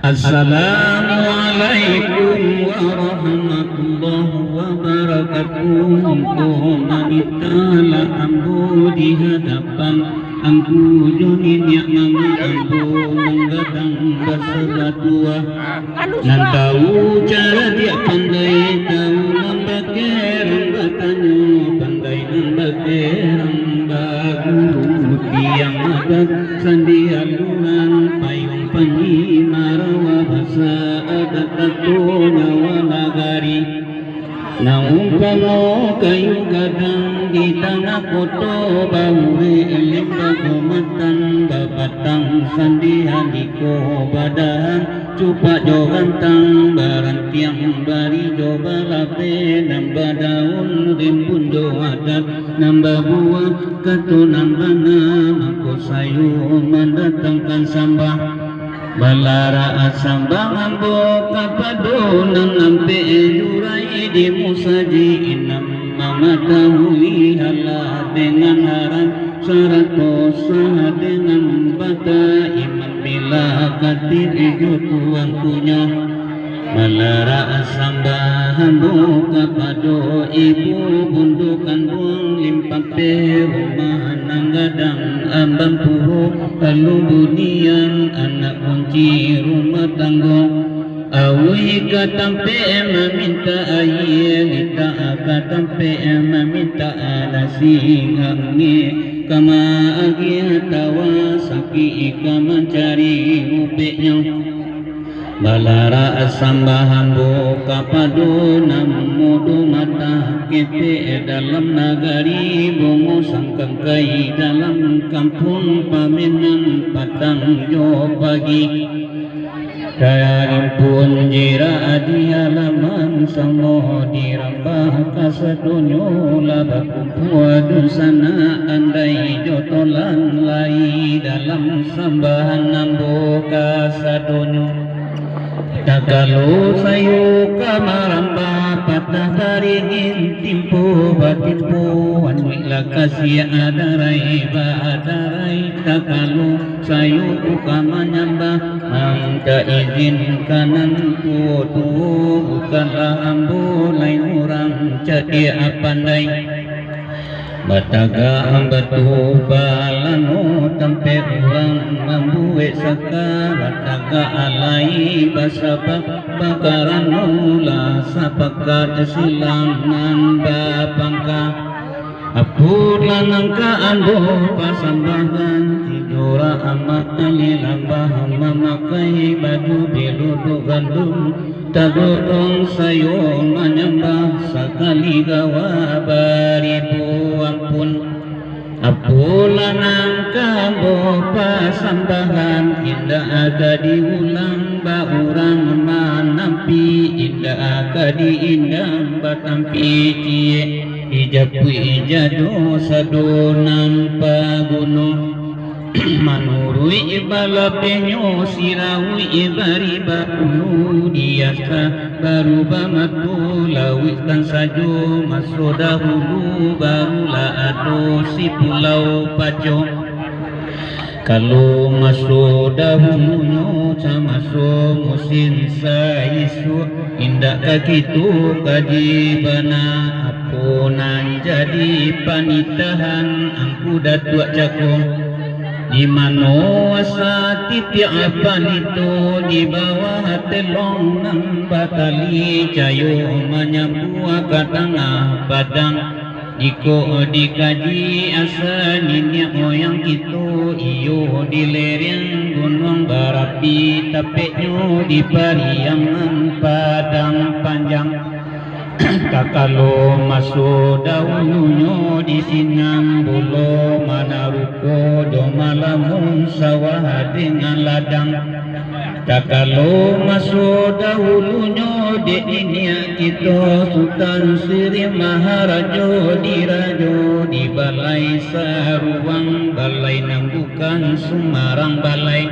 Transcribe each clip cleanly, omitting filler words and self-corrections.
Assalamualaikum warahmatullahi wabarakatuh. Manitala ambu di hadapan angku jonin yang mama ambu menggadang bersebatua. Nan tahu cara dia pandai, tahu nambake rambatannya, pandai nambake rambagu tiang ada sandi alunan payung panji marawa basa adat tatuna wanagari. Na umpama kayu gadang di tanah koto baure limba gomatan babatang sandihan iko badahan cupa jogantang barantiang bari coba lape nambah daun rimbun doadat nambah buah katunang bana mako sayu mendatangkan sambah balara asambang ambo kapadonan nampe jurai di musaji inam mamatahui halah dengan haram saratosa dengan bata imam bila katir ijo tuang punya balara asambang ambo kapado ibu bundukan buang limpape rumah nanggadang ambang puro lalu bunian anak kunci rumah tangga awi katampe meminta air kita katampe meminta nasi ngangi kama agi tawa saki kama cari upeknya balara asambahan buka padu namudu mata kete dalam nagari bungo sangkang kai dalam kampung paminan patang jo pagi dari pun jira di halaman samo dirambah kasatunyo labak kumpuadu sana andai jotolan lai dalam sambahan nambo kasatunyo. Tagalo sayo kamaramba patah taringin timpo batimpo anwi lakasya adarai badarai tagalo sayo ukamanyamba angka izin kanan tuo bukanlah ambo lain orang cedia pandai bataga batu balano tampe ulang mambuwe saka bataga alai basabak bakarano la sapakat silangan bapangka apula nangka ando pasambahan tidura amat alilambah memakai baju biludu gandum tagotong sayo manyambah sakali gawa baribu ampun apula nangka bopa sambahan indah aga diulang baurang manampi indah aga diindang batampi cie ijapu ijado sadonang paguno manurui ibalapenyo sirawi ibariba ulu diasa baru bamatu lawikan sajo masoda hulu barulah ado si pulau pajo kalau masoda hulu camaso musim saisu indah kakitu kajibana apunan jadi panitahan angku datua cakong di mano asa titik apa itu di bawah telong nang batali cayo menyambua katangah padang iko dikaji asa ninya moyang itu iyo di lereng gunung barapi tapeknya di pariangan padang panjang kakalo masuk dahulunya di sinang bulo manaruko do malamun sawah dengan ladang kakalo masuk dahulunya di inia kita Sultan Sri Maharajo di balai saruang balai nanggukan Sumarang balai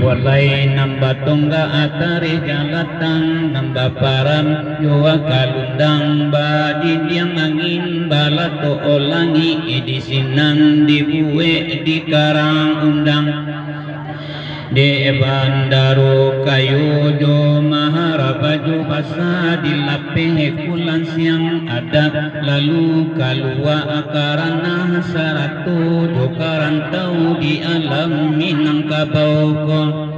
walai namba tongga atare jalatang namba param yoa kalundang badi diang angin balato olangi di sinang dibuwe di karang undang de bandaro kayu jo maharabaju pasadil lape kulan siang ada lalu kalua akarana saratu jo karantau di alam minang kabauko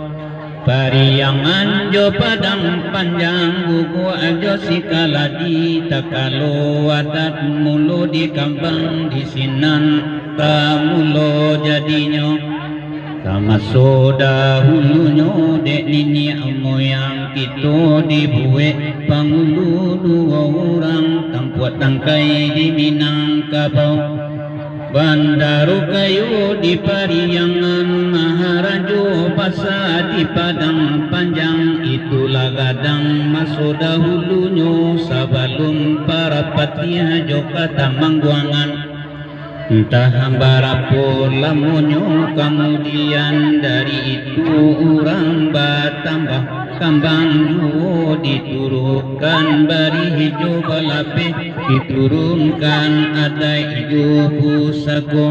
pariangan jo padang panjang gugu ajo sikaladi takalo adat mulu di kambang di sinan tamulo jadinya sama soda hulunya dek nini moyang kita dibuat pangulu dua orang tangkuat tangkai di Minangkabau bandaru kayu di Pariangan Maharajo pasar di Padang Panjang itulah gadang masoda hulunya sabalum para patia joka tamangguangan entah barapo lamunyo kemudian dari itu orang bertambah kambang juo diturunkan bari hijau balape diturunkan ada hijau pusako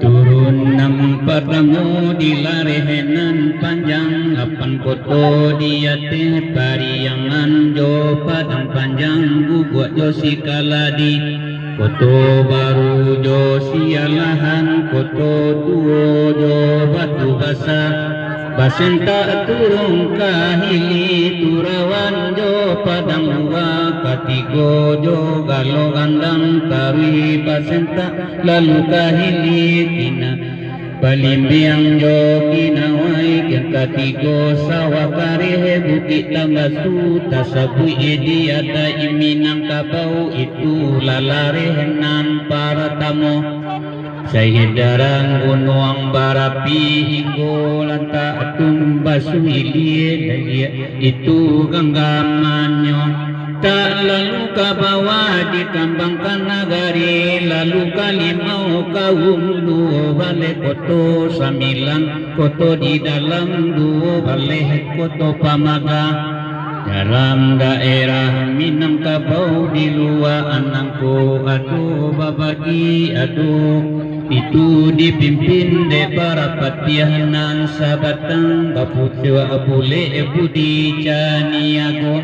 turun nampak damu di larehenan panjang 8 koto di ate Pariangan jo Padang Panjang guguak jo sikaladi koto baru jo sialahan koto tuo jo batu basah basenta turung kahili turawan jo Padang Dua katigo jo galo gandang tarui basenta lalu kahili tina Palimbiang jo kinawai katigo sawakare bukit tambasu tasabui edi ada Minangkabau itu lalarehenan para tamu Sahidaran gunung barapi hinggo lanta tumbasu ilie itu genggamannya tak lalu ke bawah dikembangkan nagari lalu kalimau kaum dua balik koto sambilan koto di dalam dua balik koto pamaga dalam daerah Minangkabau di luar anangku aduh babagi aduh itu dipimpin de para patianan sabatang baputu abule budi caniago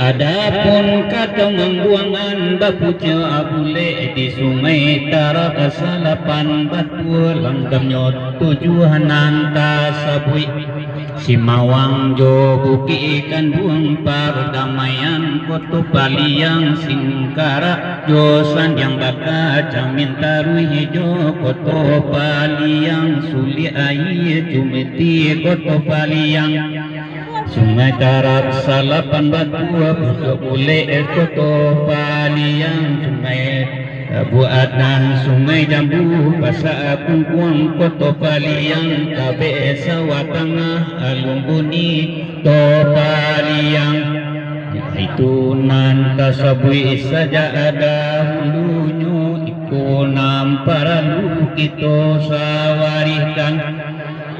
adapun kata membuangan bapuja abule di sungai Tara Kasalapan batu langgamnya tujuanan tasabui Simawang jo buki ikan buang perdamaian koto Paliang Singkara jo sanjang baka jamin tarui hijau koto Paliang suli air jumiti koto Paliang Sungai Tara Salapan batu buka boleh koto Paliang sungai buatan sungai Jambu basa kungkuang koto Paliang kabe sawah tengah alumbuni to Paliang itu nan tasabui saja ada hulunya iku namparalu kita sawarikan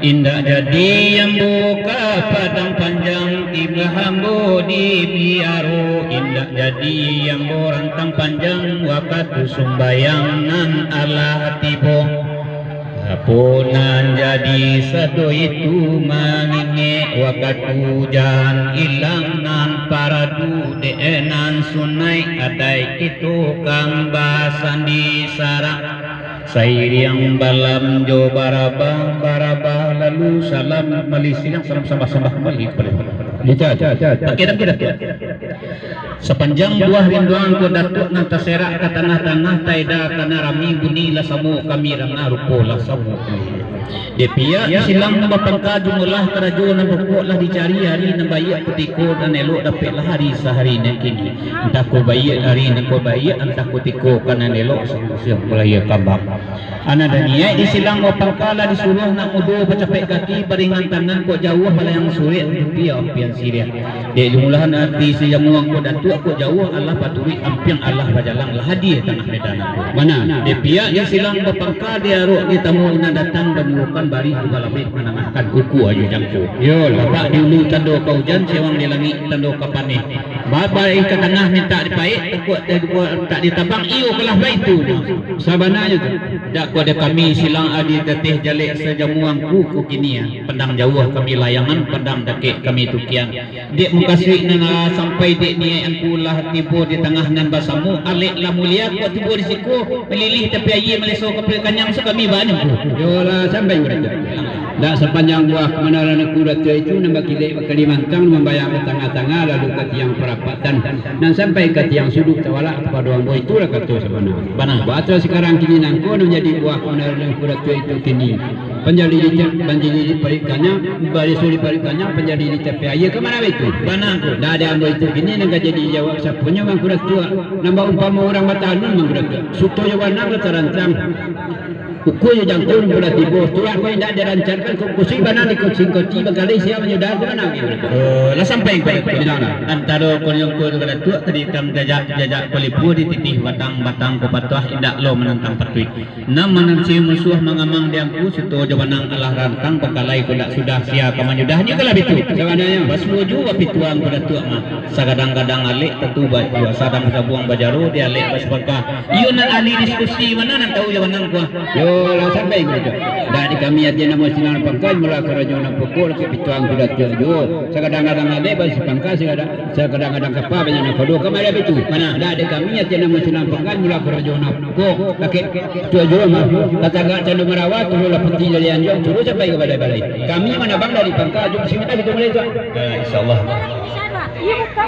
indah jadi yang buka Padang Panjang tiba hambo di biaro indah jadi yang borantang panjang wakatu sumbayangan Allah tibo apunan jadi satu itu menginge wakatu hujan ilangan paradu deenan sunai adai itu kang basan di sarang Sairiang balam jo baraba lalu salam malisilang salam sambah kembali kira sepanjang buah rinduan ko datuk nang tasera ka tanah-tanah taida kana rami buni la samu kami rangna rupo la samu de pia silang na bapangka jumulah karajo na buko lah dicari hari na bayi putiko dan elok dapat lah hari sehari na kini entah ko bayi hari na ko bayi entah ko tiko kana elok siang mulai kabak ana dania di silang bapangka la disuruh nak mudo bacapai kaki baringan tangan ko jauh bala yang sulit pia ampian siria de jumlah nanti siamuang ko datuk ko jauh Allah paturi ampian Allah bajalang lah hadiah tanah medan mana de pia di silang bapangka dia ro di tamu na datang dan mukan bari balabit manangahkan uku ayo jangko. Yo, bapak dulu tando ka hujan sewang di langit tando ka panih. Balik ke tengah minta dipaik tak ditabang iyo kalah baitu. Sabananya tu. Dak ku ada kami silang adi teteh jalik sejamuangku ku kini ya. Pendang jauh kami layangan pendang dakik kami tukian. Dek mukasih nana sampai dek ni angku lah tibu di tengah nan basamu alik la mulia ku tibu di siku melilih tapi ayi meleso ke kanyang so kami banyak. Yo lah sampai berada. Dak sepanjang buah kemenaran kuda itu nambah kilek Kalimantan membayang ke tengah-tengah lalu ke tiang perapatan dan sampai ke tiang sudut tawala pada orang itu lah kata sebenarnya. Bana. Batu sekarang kini nangko menjadi buah kemenaran kuda itu kini. Penjadi di parikannya, bari suri parikannya penjadi di tepi air kemana itu? Bana aku. Dah ada ambil itu kini nengka jadi jawab sapunya bang kuda tua. Nambah umpama orang Batanun bang kuda tua. Suto jawaban nak terancam. Ukunya jangkul kuda tibo. Tuan kau tidak ada rancangan kusi bana di kucing koci bagale siapa nyudah tu mana? Lah sampai ke Di mana? antara konjungkur kuda tua tadi kam jajak pelipu di titih batang ko patuah indak lo menentang petuik. Nam menansi musuh mengamang diangku suto jawanang alah rantang pekalai kuda sudah sia kamanyudah juga lah bitu. Sebenarnya Basmuju wapituang kuda tua mah. Sagadang-gadang alik tetu baju sadang sabuang bajaro dia alik baspaka. Iyo nan ali diskusi mana nan tahu jawanang kuah. yo lah sampai kuda tua. Dah di kami aja nama sinar pangkai mula kerajaan pokok ke pituang kuda tua yo. Segadang-gadang ada basi pangkai segadang-gadang kapa banyak nak kodo kemana bitu. Mana dah di kami aja nama sinar pangkai mula kerajaan pokok kakek tua jo mah. Kata gak candu merawat turun lah peti dari anjong turun sampai ke balai-balai. Kami mana bang dari pangkai jom sini kita mulai tu. Insyaallah.